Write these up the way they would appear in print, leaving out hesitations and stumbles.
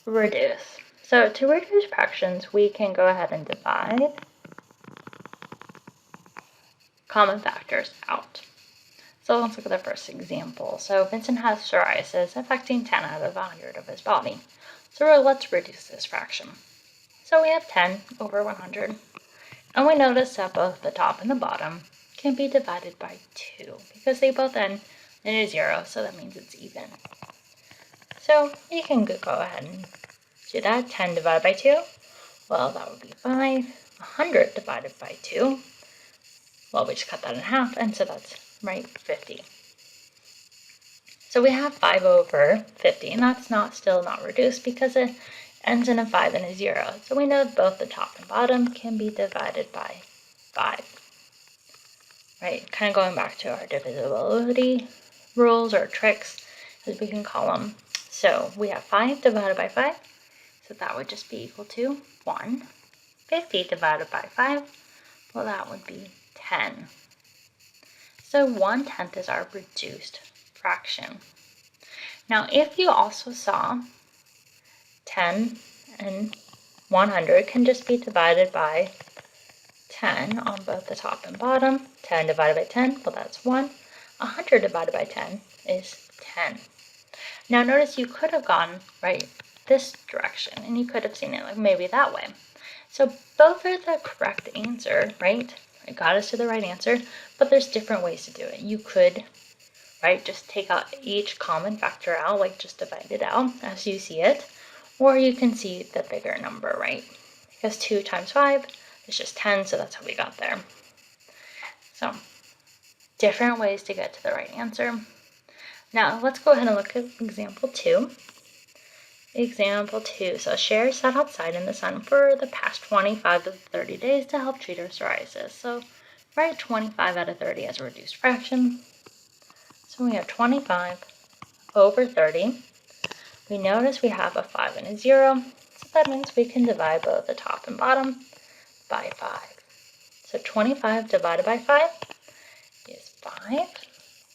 reduce. So to reduce fractions, we can go ahead and divide common factors out. So let's look at the first example. So Vincent has psoriasis affecting 10 out of 100 of his body. So let's reduce this fraction. So we have 10 over 100. And we notice that both the top and the bottom can be divided by 2 because they both end in a 0, so that means it's even. So you can go ahead and do that. 10 divided by 2, well, that would be 5. 100 divided by 2, well, we just cut that in half, and so that's, right, 50. So we have 5 over 50, and that's still not reduced because it ends in a 5 and a 0. So we know both the top and bottom can be divided by 5. Right, kind of going back to our divisibility rules or tricks, as we can call them. So we have 5 divided by 5, so that would just be equal to 1. 50 divided by 5, well, that would be 10. So 1/10 is our reduced fraction. Now, if you also saw 10 and 100 can just be divided by 10 on both the top and bottom. 10 divided by 10, well, that's 1. 100 divided by 10 is 10. Now, notice you could have gone, right, this direction, and you could have seen it like maybe that way. So both are the correct answer, right? It got us to the right answer, but there's different ways to do it. You could, right, just take out each common factor out, like just divide it out as you see it, or you can see the bigger number, right? Because 2 times 5 is just 10, so that's how we got there. So, different ways to get to the right answer. Now, let's go ahead and look at example 2. Example 2, so Cher sat outside in the sun for the past 25 to 30 days to help treat her psoriasis. So, write 25 out of 30 as a reduced fraction. So we have 25 over 30. We notice we have a 5 and a 0, so that means we can divide both the top and bottom by 5. So 25 divided by 5 is 5.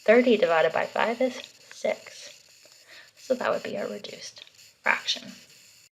30 divided by 5 is 6. So that would be our reduced fraction.